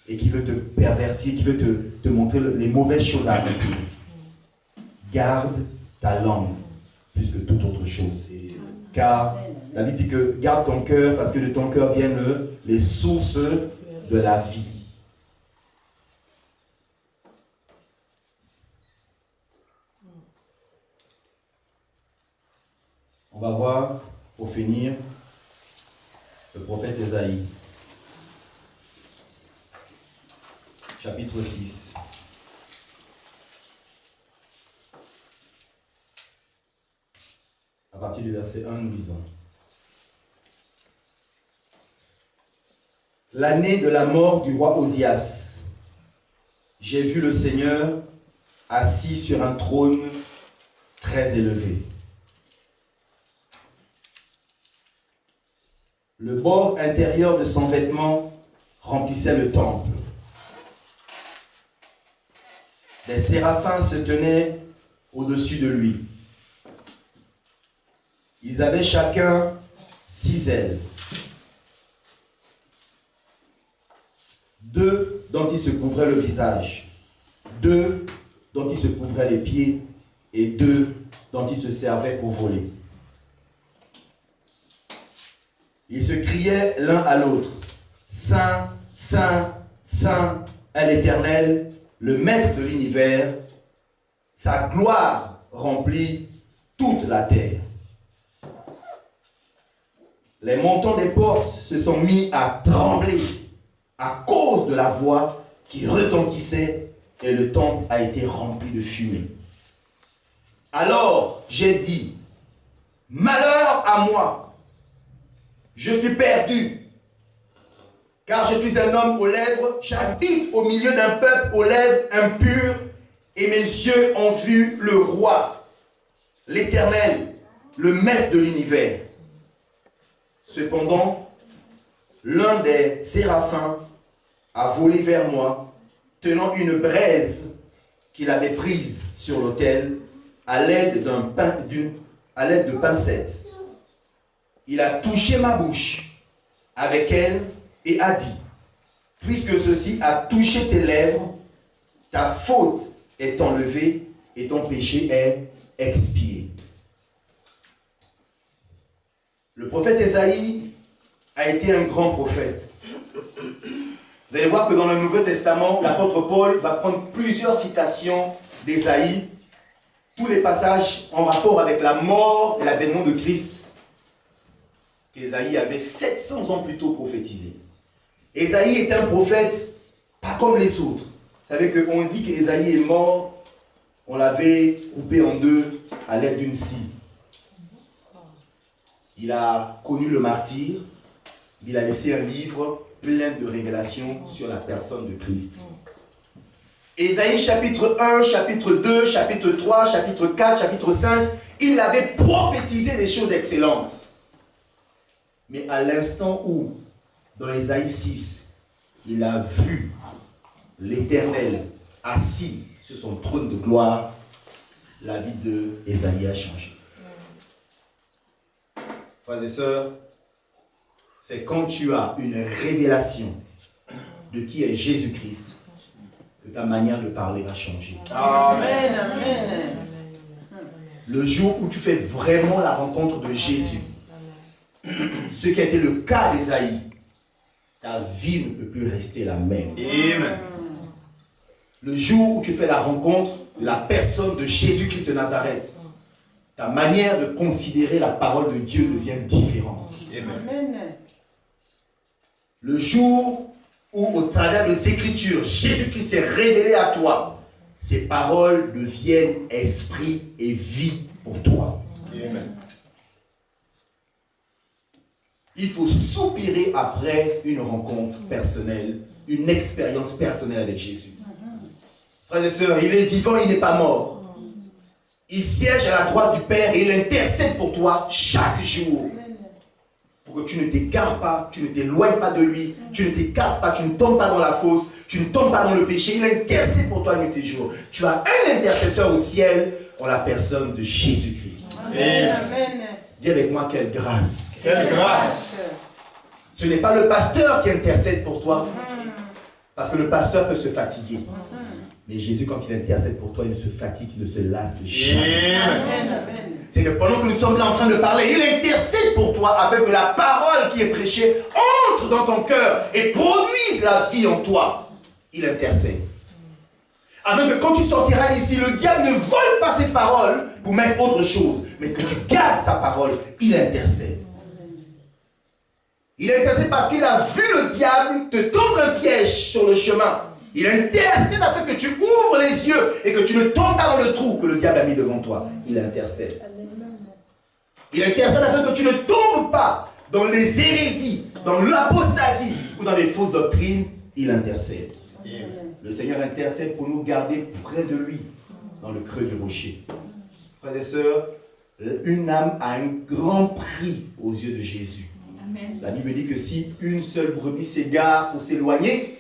et qui veut te pervertir, qui veut te montrer les mauvaises choses à accomplir. Garde ta langue plus que toute autre chose. Car la Bible dit que garde ton cœur parce que de ton cœur viennent les sources de la vie. On va voir, pour finir, le prophète Ésaïe, chapitre 6. À partir du verset 1, nous lisons. L'année de la mort du roi Osias, j'ai vu le Seigneur assis sur un trône très élevé. Le bord intérieur de son vêtement remplissait le temple. Des séraphins se tenaient au-dessus de lui. Ils avaient chacun 6 ailes. 2 dont ils se couvraient le visage, 2 dont ils se couvraient les pieds et 2 dont ils se servaient pour voler. Ils se criaient l'un à l'autre, « Saint, Saint, Saint est l'Éternel, le Maître de l'univers, sa gloire remplit toute la terre. » Les montants des portes se sont mis à trembler à cause de la voix qui retentissait et le temple a été rempli de fumée. Alors j'ai dit, « Malheur à moi! Je suis perdu, car je suis un homme aux lèvres, j'habite au milieu d'un peuple aux lèvres impures, et mes yeux ont vu le roi, l'Éternel, le Maître de l'univers. » Cependant, l'un des séraphins a volé vers moi, tenant une braise qu'il avait prise sur l'autel à l'aide de pincettes. Il a touché ma bouche avec elle et a dit, « Puisque ceci a touché tes lèvres, ta faute est enlevée et ton péché est expié. » Le prophète Ésaïe a été un grand prophète. Vous allez voir que dans le Nouveau Testament, l'apôtre Paul va prendre plusieurs citations d'Ésaïe, tous les passages en rapport avec la mort et l'avènement de Christ. Ésaïe avait 700 ans plus tôt prophétisé. Ésaïe est un prophète pas comme les autres. Vous savez qu'on dit qu'Ésaïe est mort, on l'avait coupé en deux à l'aide d'une scie. Il a connu le martyre, il a laissé un livre plein de révélations sur la personne de Christ. Ésaïe chapitre 1, chapitre 2, chapitre 3, chapitre 4, chapitre 5, il avait prophétisé des choses excellentes. Mais à l'instant où, dans Ésaïe 6, il a vu l'Éternel assis sur son trône de gloire, la vie d'Ésaïe a changé. Frères et sœurs, c'est quand tu as une révélation de qui est Jésus-Christ que ta manière de parler va changer. Amen, amen. Le jour où tu fais vraiment la rencontre de Jésus, ce qui a été le cas d'Ésaïe, ta vie ne peut plus rester la même. Amen. Le jour où tu fais la rencontre de la personne de Jésus-Christ de Nazareth, ta manière de considérer la parole de Dieu devient différente. Amen. Le jour où, au travers des Écritures, Jésus-Christ s'est révélé à toi, ses paroles deviennent esprit et vie pour toi. Amen. Il faut soupirer après une rencontre personnelle, une expérience personnelle avec Jésus. Frères et sœurs, il est vivant, il n'est pas mort. Il siège à la droite du Père et il intercède pour toi chaque jour. Pour que tu ne t'écartes pas, tu ne t'éloignes pas de lui, tu ne t'écartes pas, tu ne tombes pas dans la fosse, tu ne tombes pas dans le péché. Il intercède pour toi nuit et jour. Tu as un intercesseur au ciel en la personne de Jésus-Christ. Amen. Amen. Dis avec moi, quelle grâce. Quelle grâce. Ce n'est pas le pasteur qui intercède pour toi. Parce que le pasteur peut se fatiguer. Mais Jésus, quand il intercède pour toi, il ne se fatigue, il ne se lasse jamais. Amen. C'est que pendant que nous sommes là en train de parler, il intercède pour toi afin que la parole qui est prêchée entre dans ton cœur et produise la vie en toi. Il intercède. Afin que quand tu sortiras d'ici, le diable ne vole pas ses paroles pour mettre autre chose, mais que tu gardes sa parole. Il intercède. Il intercède parce qu'il a vu le diable te tendre un piège sur le chemin. Il intercède afin que tu ouvres les yeux et que tu ne tombes pas dans le trou que le diable a mis devant toi. Il intercède. Il intercède afin que tu ne tombes pas dans les hérésies, dans l'apostasie ou dans les fausses doctrines. Il intercède. Le Seigneur intercède pour nous garder près de lui, dans le creux du rocher. Frères et sœurs, une âme a un grand prix aux yeux de Jésus. Amen. La Bible dit que si une seule brebis s'égare pour s'éloigner,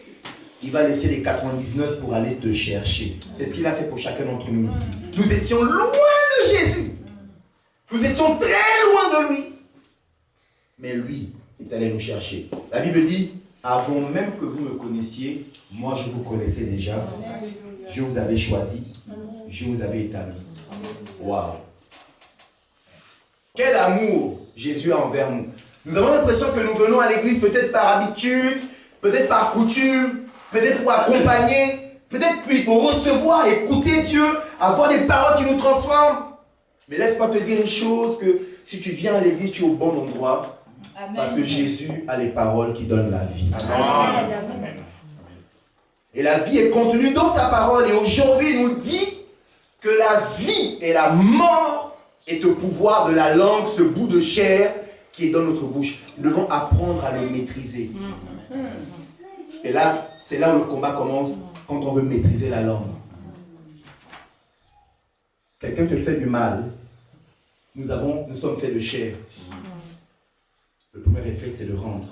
il va laisser les 99 pour aller te chercher. C'est ce qu'il a fait pour chacun d'entre nous ici. Nous étions loin de Jésus. Nous étions très loin de lui. Mais lui est allé nous chercher. La Bible dit, avant même que vous me connaissiez, moi je vous connaissais déjà. Je vous avais choisi. Je vous avais établi. Waouh! Quel amour Jésus a envers nous. Nous avons l'impression que nous venons à l'église peut-être par habitude, peut-être par coutume, peut-être pour accompagner, peut-être puis pour recevoir, écouter Dieu, avoir des paroles qui nous transforment. Mais laisse-moi te dire une chose, que si tu viens à l'église, tu es au bon endroit. Amen. Parce que Jésus a les paroles qui donnent la vie. Amen. Amen. Et la vie est contenue dans sa parole. Et aujourd'hui, il nous dit que la vie et la mort est au pouvoir de la langue, ce bout de chair qui est dans notre bouche. Nous devons apprendre à le maîtriser. Et là, c'est là où le combat commence, quand on veut maîtriser la langue. Quelqu'un te fait du mal. Nous sommes faits de chair. Le premier réflexe, c'est de rendre.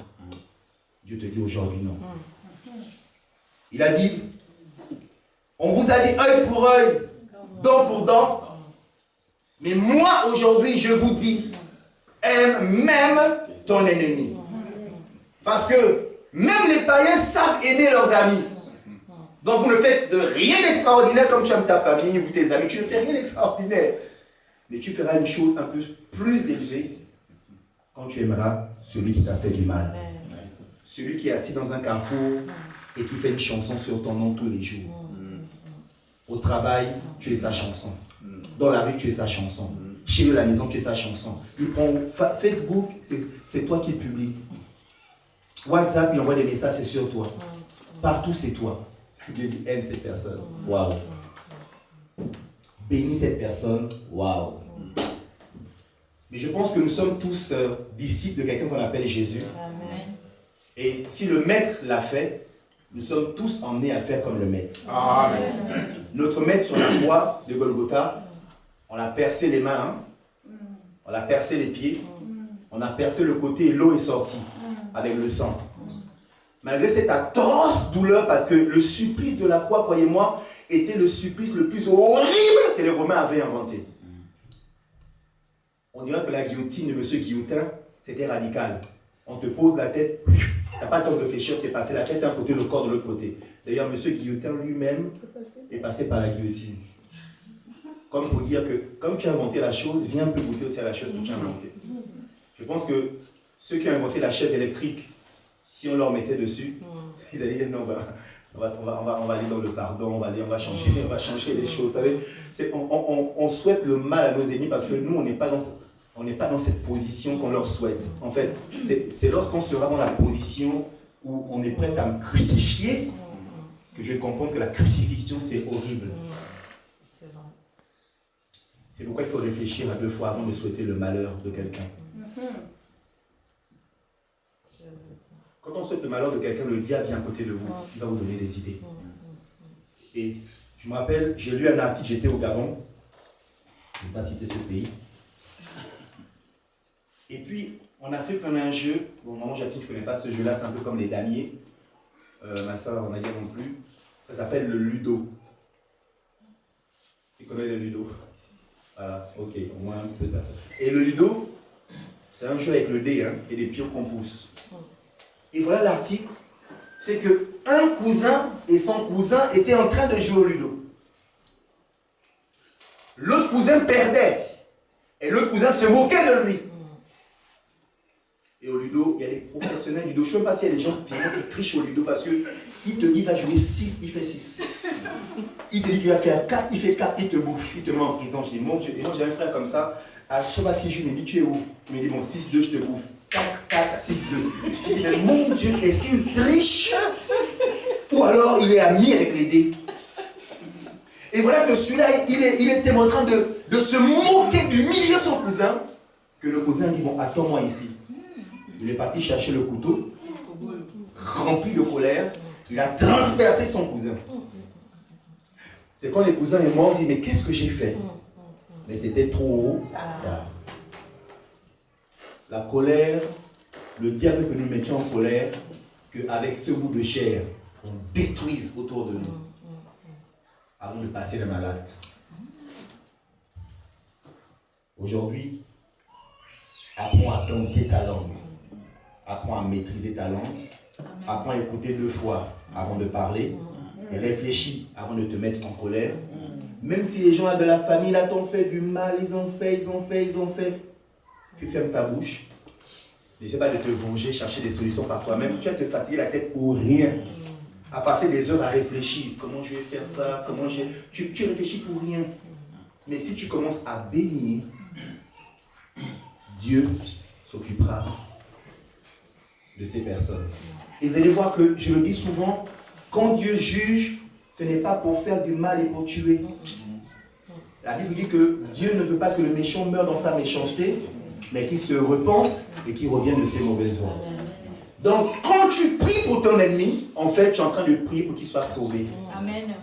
Dieu te dit aujourd'hui non. Il a dit, on vous a dit œil pour œil, dent pour dent. Mais moi, aujourd'hui, je vous dis, aime même ton ennemi. Parce que même les païens savent aimer leurs amis. Donc vous ne faites de rien d'extraordinaire comme tu aimes ta famille ou tes amis. Tu ne fais rien d'extraordinaire. Mais tu feras une chose un peu plus élevée quand tu aimeras celui qui t'a fait du mal. Celui qui est assis dans un carrefour et qui fait une chanson sur ton nom tous les jours. Au travail, tu es sa chanson. Dans la rue, tu es sa chanson. Chez lui, à la maison, tu es sa chanson. Il prend Facebook, c'est toi qui le publie. WhatsApp, il envoie des messages, c'est sur toi. Partout, c'est toi. Dieu dit, aime cette personne. Waouh. Bénis cette personne. Waouh. Mais je pense que nous sommes tous disciples de quelqu'un qu'on appelle Jésus. Amen. Et si le maître l'a fait, nous sommes tous emmenés à faire comme le maître. Amen. Notre maître sur la croix de Golgotha, on a percé les mains, on a percé les pieds, on a percé le côté et l'eau est sortie avec le sang. Malgré cette atroce douleur, parce que le supplice de la croix, croyez-moi, était le supplice le plus horrible que les Romains avaient inventé. On dirait que la guillotine de M. Guillotin, c'était radical. On te pose la tête, tu n'as pas le temps de réfléchir, c'est passé la tête d'un côté, le corps de l'autre côté. D'ailleurs, M. Guillotin lui-même est passé par la guillotine. Comme pour dire que, comme tu as inventé la chose, viens un peu goûter aussi à la chose que tu as inventée. Je pense que ceux qui ont inventé la chaise électrique, si on leur mettait dessus, ils allaient dire non, on va aller dans le pardon, on va changer les choses. Vous savez, on souhaite le mal à nos ennemis parce que nous, on n'est pas dans cette position qu'on leur souhaite. En fait, c'est lorsqu'on sera dans la position où on est prêt à me crucifier que je comprends que la crucifixion, c'est horrible. C'est pourquoi il faut réfléchir à 2 fois avant de souhaiter le malheur de quelqu'un. on souhaite le malheur de quelqu'un, le diable vient à côté de vous. Il va vous donner des idées. Et je me rappelle, j'ai lu un article, j'étais au Gabon. Je ne vais pas citer ce pays. Et puis, on a fait comme un jeu. Bon, maman Jacqueline, je ne connais pas ce jeu-là, c'est un peu comme les damiers. Ma soeur, on a dit non plus. Ça s'appelle le Ludo. Tu connais le Ludo? Voilà, ok, au moins un peu de personnes. Et le Ludo, c'est un jeu avec le dé, hein, et des pions qu'on pousse. Et voilà l'article, c'est que un cousin et son cousin étaient en train de jouer au Ludo. L'autre cousin perdait, et l'autre cousin se moquait de lui. Et au Ludo, il y a des professionnels Ludo. Je ne sais même pas s'il y a des gens qui trichent au Ludo parce qu'il te dit qu'il va jouer 6, il fait 6. Il te dit qu'il va faire 4, il fait 4, il te bouffe, il te met en prison. Je dis, mon Dieu, et moi j'ai un frère comme ça, à chaque fois qu'il joue, il me dit, tu es où? Il me dit, bon, 6-2, je te bouffe. 4, 6-2. Je dis, mon Dieu, est-ce qu'il triche? Ou alors il est ami avec les dés? Et voilà que celui-là, il était en train de se moquer, d'humilier son cousin, que le cousin dit, bon, attends-moi ici. Il est parti chercher le couteau, rempli de colère, il a transpercé son cousin. C'est quand les cousins et moi, on se dit, mais qu'est-ce que j'ai fait? Mais c'était trop haut. La colère, le diable veut que nous mettions en colère, qu'avec ce bout de chair, on détruise autour de nous, avant de passer le malade. Aujourd'hui, apprends à dompter ta langue. Apprends à maîtriser ta langue. Apprends à écouter 2 fois avant de parler. Et réfléchis avant de te mettre en colère. Même si les gens de la famille là t'ont fait du mal, ils ont fait. Tu fermes ta bouche. N'essaie pas de te venger, chercher des solutions par toi-même. Tu vas te fatiguer la tête pour rien. À passer des heures à réfléchir. Comment je vais faire ça? Tu réfléchis pour rien. Mais si tu commences à bénir, Dieu s'occupera de ces personnes. Et vous allez voir que, je le dis souvent, quand Dieu juge, ce n'est pas pour faire du mal et pour tuer. La Bible dit que Dieu ne veut pas que le méchant meure dans sa méchanceté, mais qu'il se repente et qu'il revienne de ses mauvaises voies. Donc, quand tu pries pour ton ennemi, en fait, tu es en train de prier pour qu'il soit sauvé. Amen.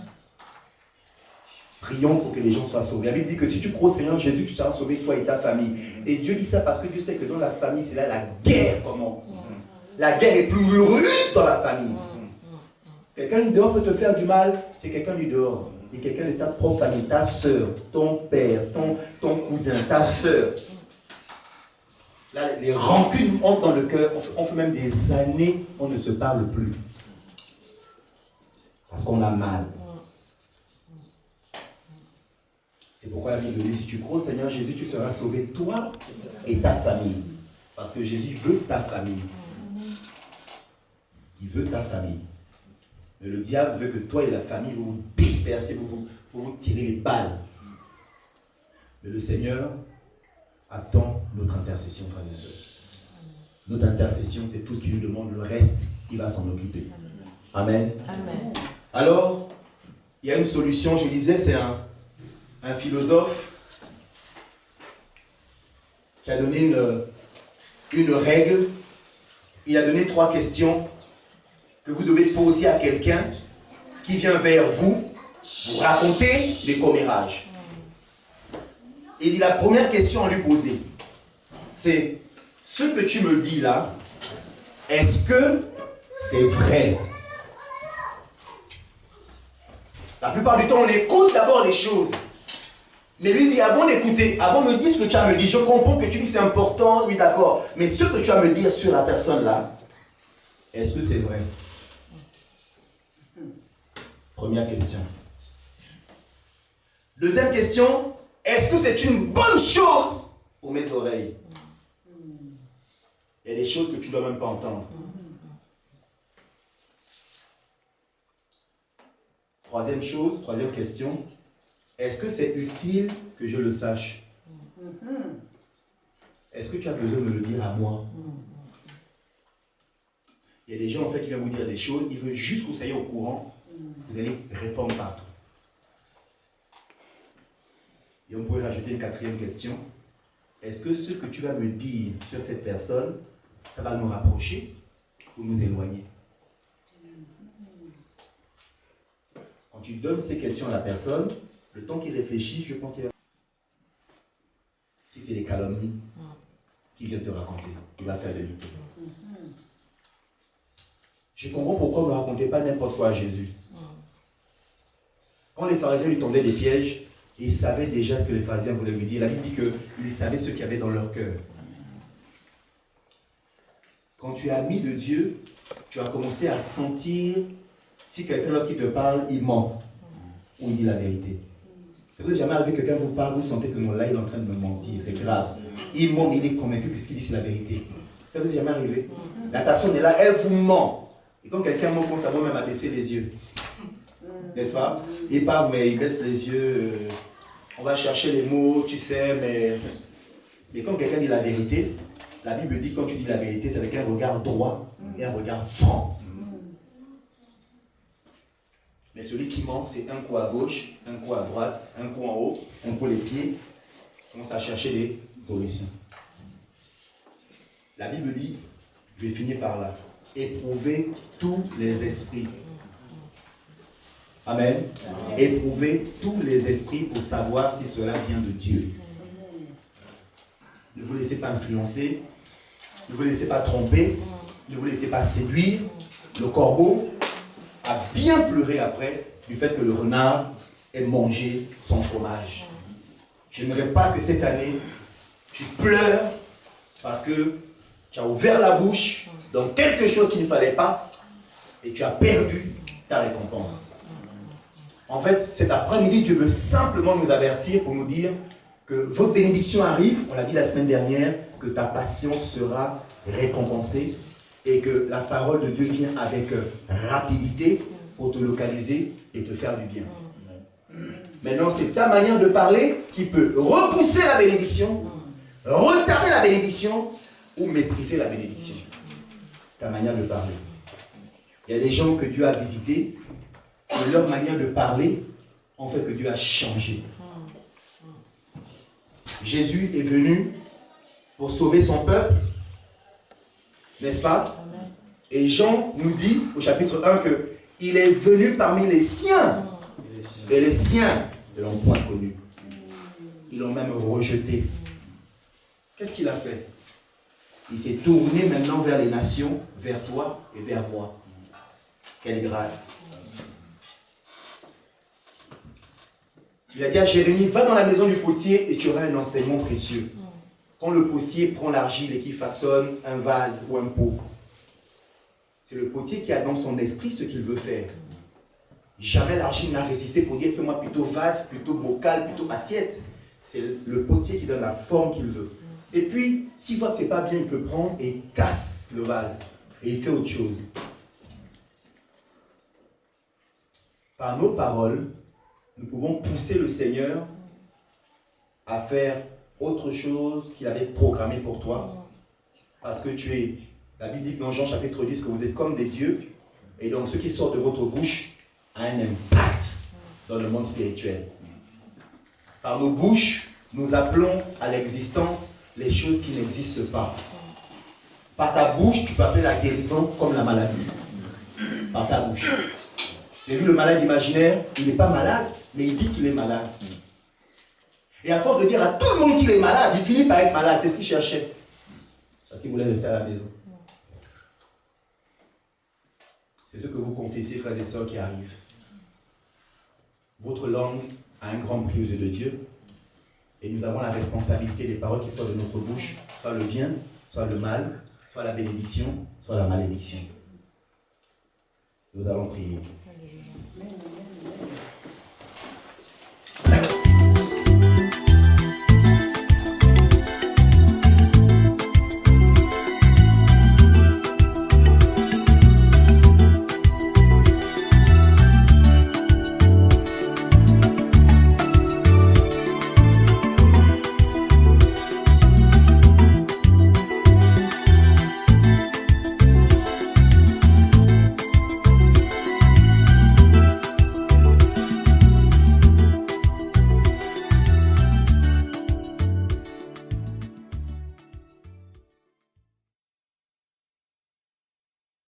Prions pour que les gens soient sauvés. La Bible dit que si tu crois au Seigneur Jésus, tu seras sauvé, toi et ta famille. Et Dieu dit ça parce que Dieu sait que dans la famille, c'est là la guerre commence. La guerre est plus rude dans la famille. Quelqu'un du dehors peut te faire du mal, c'est quelqu'un du dehors. Et quelqu'un de ta propre famille, ta soeur, ton père, ton cousin, ta soeur. Là, les rancunes entrent dans le cœur. On fait même des années, on ne se parle plus. Parce qu'on a mal. C'est pourquoi la Bible dit, si tu crois au Seigneur Jésus, tu seras sauvé, toi et ta famille. Parce que Jésus veut ta famille. Il veut ta famille. Mais le diable veut que toi et la famille, vous vous dispersez, vous tirez les balles. Mais le Seigneur attend notre intercession, frères et sœurs. Notre intercession, c'est tout ce qu'il nous demande. Le reste, il va s'en occuper. Amen. Amen. Alors, il y a une solution, je disais, c'est un philosophe qui a donné une règle. Il a donné 3 questions que vous devez poser à quelqu'un qui vient vers vous raconter les commérages. Et il dit, la première question à lui poser, c'est: ce que tu me dis là, est-ce que c'est vrai? La plupart du temps, on écoute d'abord les choses. Mais lui dit, avant d'écouter, avant de me dire ce que tu as à me dire, je comprends que tu dis c'est important, oui d'accord, mais ce que tu as à me dire sur la personne là, est-ce que c'est vrai? Première question. Deuxième question, est-ce que c'est une bonne chose pour mes oreilles? Il y a des choses que tu ne dois même pas entendre. Troisième question, est-ce que c'est utile que je le sache? Est-ce que tu as besoin de me le dire à moi? Il y a des gens en fait qui viennent vous dire des choses, ils veulent juste que vous soyez au courant, vous allez répondre partout. Et on pourrait rajouter une 4e question. Est-ce que ce que tu vas me dire sur cette personne, ça va nous rapprocher pour nous éloigner. Quand tu donnes ces questions à la personne, le temps qu'il réfléchit, je pense qu'il va... Si c'est des calomnies qu'il vient te raconter, il va faire demi-tour. Je comprends pourquoi on ne racontait pas n'importe quoi à Jésus. Quand les pharisiens lui tendaient des pièges, il savait déjà ce que les pharisiens voulaient lui dire. La Bible dit qu'il savait ce qu'il y avait dans leur cœur. Quand tu es ami de Dieu, tu vas commencer à sentir si quelqu'un, lorsqu'il te parle, il ment ou il dit la vérité. Ça vous est jamais arrivé que quelqu'un vous parle, vous sentez que non, là, il est en train de me mentir, c'est grave. Il ment, mais il est convaincu que ce qu'il dit, c'est la vérité. Ça vous est jamais arrivé? La personne est là, elle vous ment. Et quand quelqu'un ment, on commence même à baisser les yeux. N'est-ce pas? Il parle, mais il baisse les yeux. On va chercher les mots, tu sais, mais quand quelqu'un dit la vérité, la Bible dit quand tu dis la vérité, c'est avec un regard droit et un regard franc. Mais celui qui ment, c'est un coup à gauche, un coup à droite, un coup en haut, un coup les pieds. On commence à chercher des solutions. La Bible dit, je vais finir par là, éprouver tous les esprits. Amen. Éprouver tous les esprits pour savoir si cela vient de Dieu. Ne vous laissez pas influencer, ne vous laissez pas tromper, ne vous laissez pas séduire. Le corbeau a bien pleuré après du fait que le renard ait mangé son fromage. Je n'aimerais pas que cette année, tu pleures parce que tu as ouvert la bouche dans quelque chose qu'il ne fallait pas et tu as perdu ta récompense. En fait, cet après-midi, Dieu veut simplement nous avertir pour nous dire que votre bénédiction arrive, on l'a dit la semaine dernière, que ta patience sera récompensée et que la parole de Dieu vient avec rapidité pour te localiser et te faire du bien. Maintenant, c'est ta manière de parler qui peut repousser la bénédiction, retarder la bénédiction ou mépriser la bénédiction. Ta manière de parler. Il y a des gens que Dieu a visités et leur manière de parler en fait que Dieu a changé. Jésus est venu pour sauver son peuple, n'est-ce pas? Et Jean nous dit au chapitre 1 qu'il est venu parmi les siens. Et les siens ne l'ont point connu. Ils l'ont même rejeté. Qu'est-ce qu'il a fait? Il s'est tourné maintenant vers les nations, vers toi et vers moi. Quelle grâce! Il a dit à Jérémie, va dans la maison du potier et tu auras un enseignement précieux. Quand le potier prend l'argile et qu'il façonne un vase ou un pot, c'est le potier qui a dans son esprit ce qu'il veut faire. Jamais l'argile n'a résisté pour dire, fais-moi plutôt vase, plutôt bocal, plutôt assiette. C'est le potier qui donne la forme qu'il veut. Et puis, s'il voit que ce n'est pas bien, il peut prendre et il casse le vase. Et il fait autre chose. Par nos paroles, nous pouvons pousser le Seigneur à faire autre chose qu'il avait programmé pour toi. Parce que tu es, la Bible dit dans Jean chapitre 10 que vous êtes comme des dieux. Et donc ce qui sort de votre bouche a un impact dans le monde spirituel. Par nos bouches, nous appelons à l'existence les choses qui n'existent pas. Par ta bouche, tu peux appeler la guérison comme la maladie. Par ta bouche. J'ai vu le malade imaginaire, il n'est pas malade, mais il dit qu'il est malade. Et à force de dire à tout le monde qu'il est malade, il finit par être malade. C'est ce qu'il cherchait. Parce qu'il voulait rester à la maison. C'est ce que vous confessez, frères et sœurs, qui arrive. Votre langue a un grand prix aux yeux de Dieu. Et nous avons la responsabilité des paroles qui sortent de notre bouche, soit le bien, soit le mal, soit la bénédiction, soit la malédiction. Nous allons prier.